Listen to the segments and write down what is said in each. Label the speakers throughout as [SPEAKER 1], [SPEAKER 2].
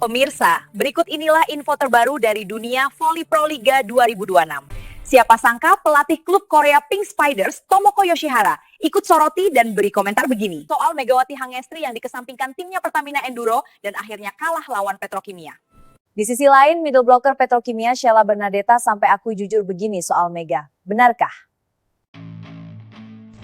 [SPEAKER 1] Pemirsa, berikut inilah info terbaru dari dunia voli Pro Liga 2026. Siapa sangka pelatih klub Korea Pink Spiders, Tomoko Yoshihara, ikut soroti dan beri komentar begini soal Megawati Hangestri yang dikesampingkan timnya Pertamina Enduro dan akhirnya kalah lawan Petrokimia.
[SPEAKER 2] Di sisi lain, middle blocker Petrokimia Sheila Bernadetta sampai aku jujur begini soal Mega. Benarkah?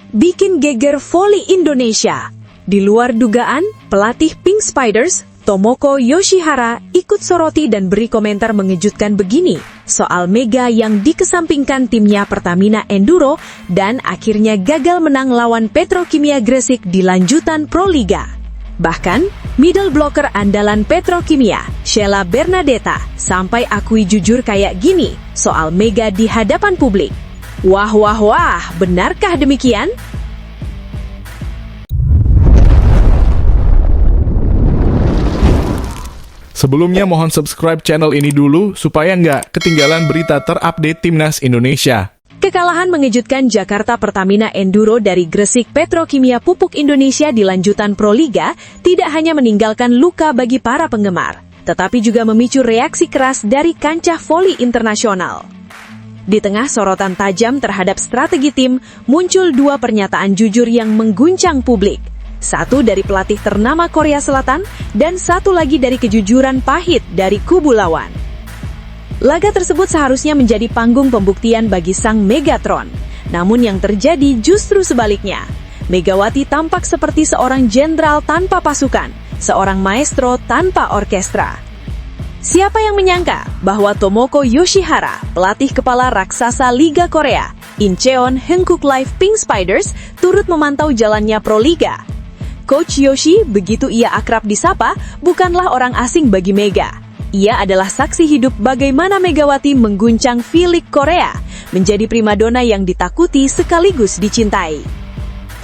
[SPEAKER 3] Bikin geger voli Indonesia. Di luar dugaan, pelatih Pink Spiders, Tomoko Yoshihara, ikut soroti dan beri komentar mengejutkan begini soal Mega yang dikesampingkan timnya Pertamina Enduro dan akhirnya gagal menang lawan Petrokimia Gresik di lanjutan Pro Liga. Bahkan, middle blocker andalan Petrokimia, Sheila Bernadetta, sampai akui jujur kayak gini soal Mega di hadapan publik. Wah, benarkah demikian?
[SPEAKER 4] Sebelumnya mohon subscribe channel ini dulu supaya nggak ketinggalan berita terupdate Timnas Indonesia.
[SPEAKER 3] Kekalahan mengejutkan Jakarta Pertamina Enduro dari Gresik Petrokimia Pupuk Indonesia di lanjutan Pro Liga tidak hanya meninggalkan luka bagi para penggemar, tetapi juga memicu reaksi keras dari kancah voli internasional. Di tengah sorotan tajam terhadap strategi tim, muncul dua pernyataan jujur yang mengguncang publik. Satu dari pelatih ternama Korea Selatan, dan satu lagi dari kejujuran pahit dari kubu lawan. Laga tersebut seharusnya menjadi panggung pembuktian bagi sang Megatron. Namun yang terjadi justru sebaliknya. Megawati tampak seperti seorang jenderal tanpa pasukan, seorang maestro tanpa orkestra. Siapa yang menyangka bahwa Tomoko Yoshihara, pelatih kepala raksasa Liga Korea, Incheon Hankook Life Pink Spiders, turut memantau jalannya Pro Liga. Coach Yoshi, begitu ia akrab disapa, bukanlah orang asing bagi Mega. Ia adalah saksi hidup bagaimana Megawati mengguncang V-League Korea, menjadi primadona yang ditakuti sekaligus dicintai.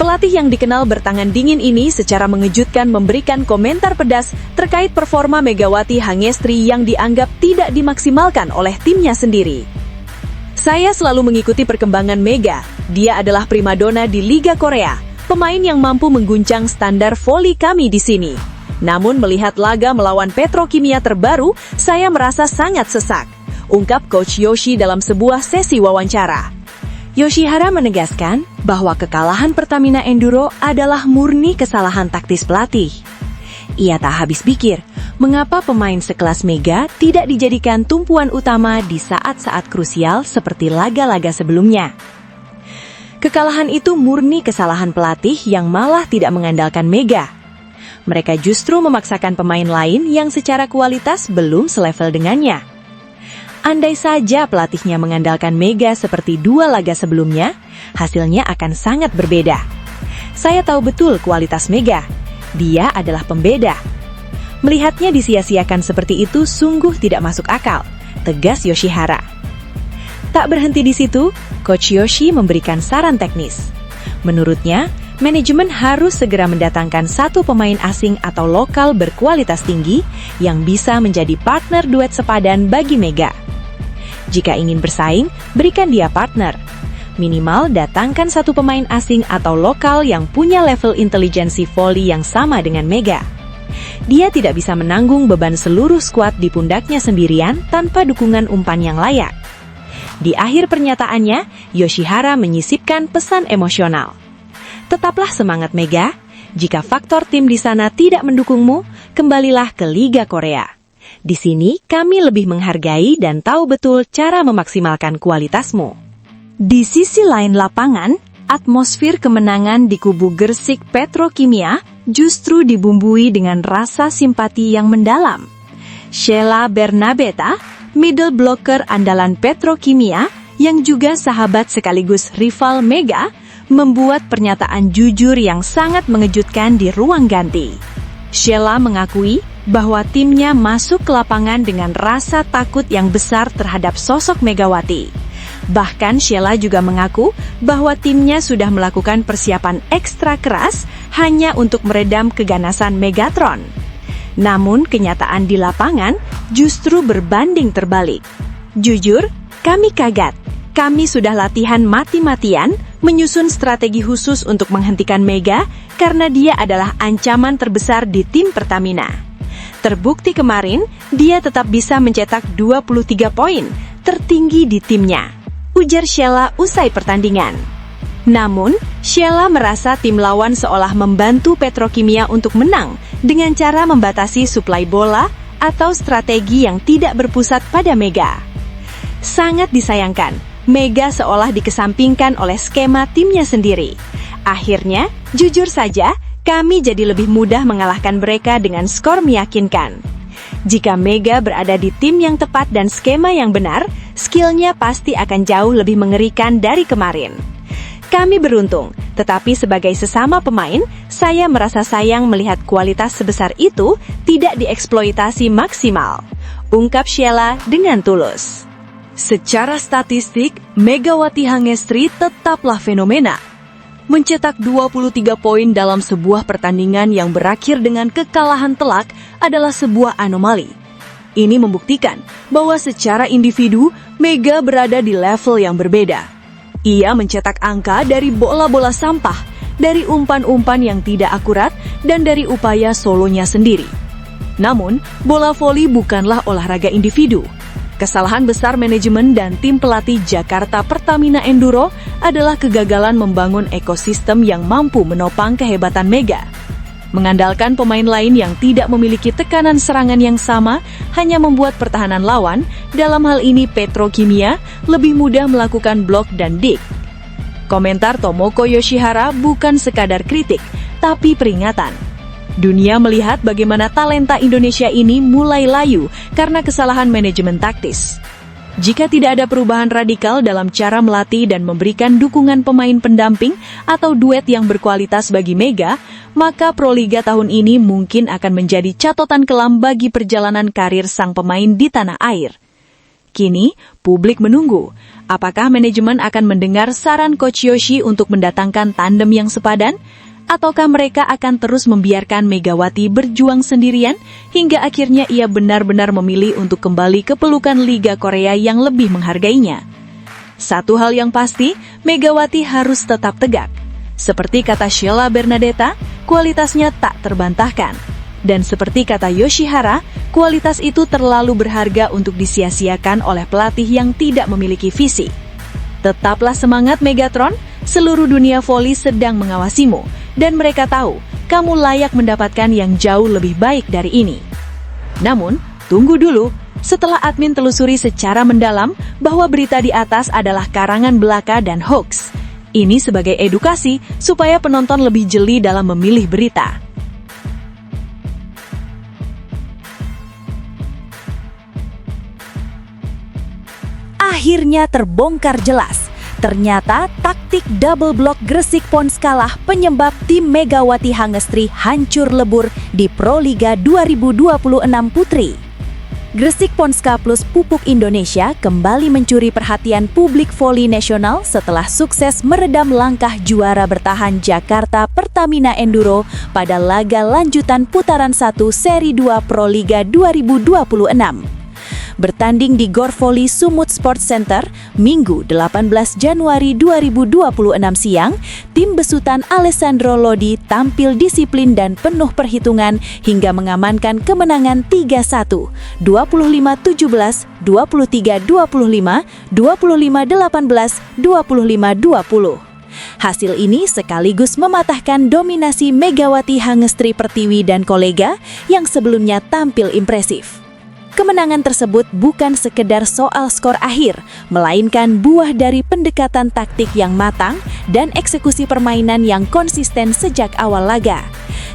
[SPEAKER 3] Pelatih yang dikenal bertangan dingin ini secara mengejutkan memberikan komentar pedas terkait performa Megawati Hangestri yang dianggap tidak dimaksimalkan oleh timnya sendiri. Saya selalu mengikuti perkembangan Mega, dia adalah primadona di Liga Korea. Pemain yang mampu mengguncang standar voli kami di sini. Namun melihat laga melawan Petrokimia terbaru, saya merasa sangat sesak, ungkap Coach Yoshi dalam sebuah sesi wawancara. Yoshihara menegaskan bahwa kekalahan Pertamina Enduro adalah murni kesalahan taktis pelatih. Ia tak habis pikir, mengapa pemain sekelas Mega tidak dijadikan tumpuan utama di saat-saat krusial seperti laga-laga sebelumnya. Kekalahan itu murni kesalahan pelatih yang malah tidak mengandalkan Mega. Mereka justru memaksakan pemain lain yang secara kualitas belum selevel dengannya. Andai saja pelatihnya mengandalkan Mega seperti dua laga sebelumnya, hasilnya akan sangat berbeda. Saya tahu betul kualitas Mega. Dia adalah pembeda. Melihatnya disia-siakan seperti itu sungguh tidak masuk akal, tegas Yoshihara. Tak berhenti di situ, Coach Yoshi memberikan saran teknis. Menurutnya, manajemen harus segera mendatangkan satu pemain asing atau lokal berkualitas tinggi yang bisa menjadi partner duet sepadan bagi Mega. Jika ingin bersaing, berikan dia partner. Minimal datangkan satu pemain asing atau lokal yang punya level intelijensi voli yang sama dengan Mega. Dia tidak bisa menanggung beban seluruh skuad di pundaknya sendirian tanpa dukungan umpan yang layak. Di akhir pernyataannya, Yoshihara menyisipkan pesan emosional. Tetaplah semangat Mega, jika faktor tim di sana tidak mendukungmu, kembalilah ke Liga Korea. Di sini kami lebih menghargai dan tahu betul cara memaksimalkan kualitasmu. Di sisi lain lapangan, atmosfer kemenangan di kubu Gresik Petrokimia justru dibumbui dengan rasa simpati yang mendalam. Sheila Bernadetta, middle blocker andalan Petrokimia yang juga sahabat sekaligus rival Mega, membuat pernyataan jujur yang sangat mengejutkan di ruang ganti. Sheila mengakui bahwa timnya masuk ke lapangan dengan rasa takut yang besar terhadap sosok Megawati. Bahkan Sheila juga mengaku bahwa timnya sudah melakukan persiapan ekstra keras hanya untuk meredam keganasan Megatron. Namun kenyataan di lapangan justru berbanding terbalik. Jujur, kami kaget. Kami sudah latihan mati-matian, menyusun strategi khusus untuk menghentikan Mega karena dia adalah ancaman terbesar di tim Pertamina. Terbukti kemarin, dia tetap bisa mencetak 23 poin, tertinggi di timnya, ujar Sheila usai pertandingan. Namun, Sheila merasa tim lawan seolah membantu Petrokimia untuk menang dengan cara membatasi suplai bola atau strategi yang tidak berpusat pada Mega. Sangat disayangkan, Mega seolah dikesampingkan oleh skema timnya sendiri. Akhirnya, jujur saja, kami jadi lebih mudah mengalahkan mereka dengan skor meyakinkan. Jika Mega berada di tim yang tepat dan skema yang benar, skillnya pasti akan jauh lebih mengerikan dari kemarin. Kami beruntung, tetapi sebagai sesama pemain, saya merasa sayang melihat kualitas sebesar itu tidak dieksploitasi maksimal, ungkap Sheila dengan tulus. Secara statistik, Megawati Hangestri tetaplah fenomena. Mencetak 23 poin dalam sebuah pertandingan yang berakhir dengan kekalahan telak adalah sebuah anomali. Ini membuktikan bahwa secara individu, Mega berada di level yang berbeda. Ia mencetak angka dari bola-bola sampah, dari umpan-umpan yang tidak akurat, dan dari upaya solonya sendiri. Namun, bola voli bukanlah olahraga individu. Kesalahan besar manajemen dan tim pelatih Jakarta Pertamina Enduro adalah kegagalan membangun ekosistem yang mampu menopang kehebatan Mega. Mengandalkan pemain lain yang tidak memiliki tekanan serangan yang sama hanya membuat pertahanan lawan, dalam hal ini Petrokimia, lebih mudah melakukan blok dan dig. Komentar Tomoko Yoshihara bukan sekadar kritik, tapi peringatan. Dunia melihat bagaimana talenta Indonesia ini mulai layu karena kesalahan manajemen taktis. Jika tidak ada perubahan radikal dalam cara melatih dan memberikan dukungan pemain pendamping atau duet yang berkualitas bagi Mega, maka Proliga tahun ini mungkin akan menjadi catatan kelam bagi perjalanan karir sang pemain di tanah air. Kini, publik menunggu, apakah manajemen akan mendengar saran Coach Yoshi untuk mendatangkan tandem yang sepadan? Ataukah mereka akan terus membiarkan Megawati berjuang sendirian hingga akhirnya ia benar-benar memilih untuk kembali ke pelukan Liga Korea yang lebih menghargainya? Satu hal yang pasti, Megawati harus tetap tegak. Seperti kata Sheila Bernadetta, kualitasnya tak terbantahkan. Dan seperti kata Yoshihara, kualitas itu terlalu berharga untuk disia-siakan oleh pelatih yang tidak memiliki visi. Tetaplah semangat Megatron, seluruh dunia voli sedang mengawasimu, dan mereka tahu kamu layak mendapatkan yang jauh lebih baik dari ini. Namun, tunggu dulu, setelah admin telusuri secara mendalam bahwa berita di atas adalah karangan belaka dan hoax. Ini sebagai edukasi supaya penonton lebih jeli dalam memilih berita.
[SPEAKER 2] Akhirnya terbongkar jelas. Ternyata taktik double block Gresik Pons kalah penyebab tim Megawati Hangestri hancur lebur di Proliga 2026 Putri. Gresik Ponska Plus Pupuk Indonesia kembali mencuri perhatian publik voli nasional setelah sukses meredam langkah juara bertahan Jakarta Pertamina Enduro pada laga lanjutan putaran 1 Seri 2 Proliga 2026. Bertanding di Gor Voli Sumut Sports Center, Minggu 18 Januari 2026 siang, tim besutan Alessandro Lodi tampil disiplin dan penuh perhitungan hingga mengamankan kemenangan 3-1, 25-17, 23-25, 25-18, 25-20. Hasil ini sekaligus mematahkan dominasi Megawati Hangestri Pertiwi dan kolega yang sebelumnya tampil impresif. Kemenangan tersebut bukan sekedar soal skor akhir, melainkan buah dari pendekatan taktik yang matang dan eksekusi permainan yang konsisten sejak awal laga.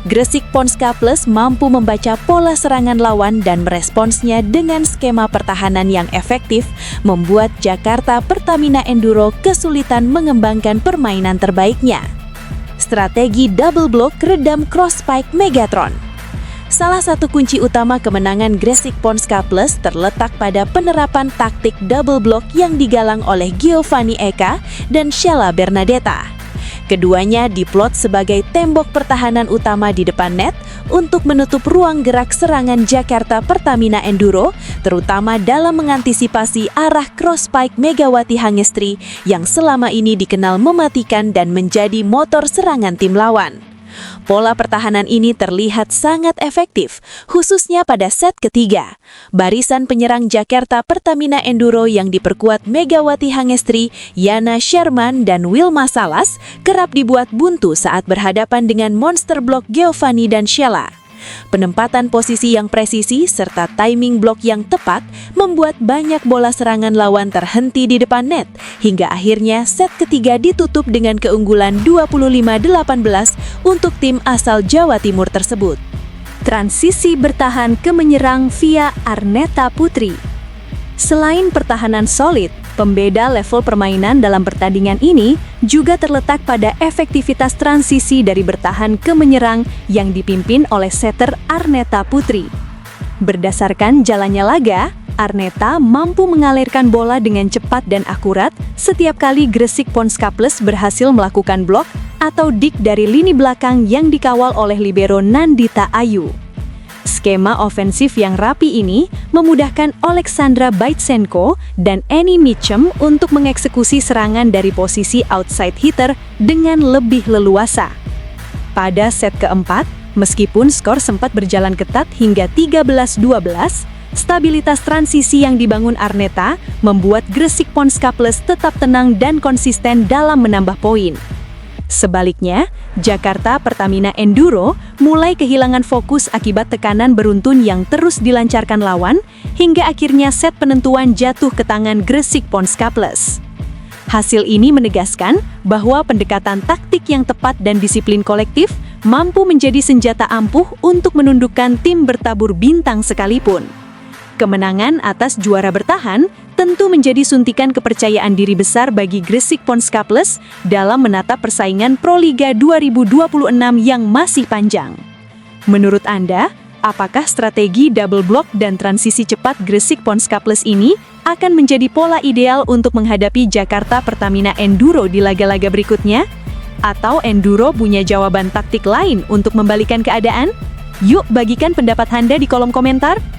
[SPEAKER 2] Gresik Ponska Plus mampu membaca pola serangan lawan dan meresponsnya dengan skema pertahanan yang efektif, membuat Jakarta Pertamina Enduro kesulitan mengembangkan permainan terbaiknya. Strategi double block redam cross spike Megatron. Salah satu kunci utama kemenangan Gresik Ponska Plus terletak pada penerapan taktik double block yang digalang oleh Giovanni Eka dan Sheila Bernadetta. Keduanya diplot sebagai tembok pertahanan utama di depan net untuk menutup ruang gerak serangan Jakarta Pertamina Enduro, terutama dalam mengantisipasi arah cross spike Megawati Hangestri yang selama ini dikenal mematikan dan menjadi motor serangan tim lawan. Pola pertahanan ini terlihat sangat efektif, khususnya pada set ketiga. Barisan penyerang Jakarta Pertamina Enduro yang diperkuat Megawati Hangestri, Yana Sherman, dan Wilma Salas kerap dibuat buntu saat berhadapan dengan monster blok Giovanni dan Sheila. Penempatan posisi yang presisi serta timing blok yang tepat membuat banyak bola serangan lawan terhenti di depan net, hingga akhirnya set ketiga ditutup dengan keunggulan 25-18 untuk tim asal Jawa Timur tersebut.
[SPEAKER 5] Transisi bertahan ke menyerang via Arneta Putri. Selain pertahanan solid, pembeda level permainan dalam pertandingan ini juga terletak pada efektivitas transisi dari bertahan ke menyerang yang dipimpin oleh setter Arneta Putri. Berdasarkan jalannya laga, Arneta mampu mengalirkan bola dengan cepat dan akurat setiap kali Gresik Ponskaplus berhasil melakukan blok atau dik dari lini belakang yang dikawal oleh libero Nandita Ayu. Skema ofensif yang rapi ini memudahkan Oleksandra Baitsenko dan Annie Mitchum untuk mengeksekusi serangan dari posisi outside hitter dengan lebih leluasa. Pada set keempat, meskipun skor sempat berjalan ketat hingga 13-12, stabilitas transisi yang dibangun Arneta membuat Gresik Ponskaplus tetap tenang dan konsisten dalam menambah poin. Sebaliknya, Jakarta Pertamina Enduro mulai kehilangan fokus akibat tekanan beruntun yang terus dilancarkan lawan, hingga akhirnya set penentuan jatuh ke tangan Gresik Ponskaplus. Hasil ini menegaskan bahwa pendekatan taktik yang tepat dan disiplin kolektif mampu menjadi senjata ampuh untuk menundukkan tim bertabur bintang sekalipun. Kemenangan atas juara bertahan tentu menjadi suntikan kepercayaan diri besar bagi Gresik Ponskaplus dalam menatap persaingan Proliga 2026 yang masih panjang. Menurut Anda, apakah strategi double block dan transisi cepat Gresik Ponskaplus ini akan menjadi pola ideal untuk menghadapi Jakarta Pertamina Enduro di laga-laga berikutnya? Atau Enduro punya jawaban taktik lain untuk membalikan keadaan? Yuk bagikan pendapat Anda di kolom komentar.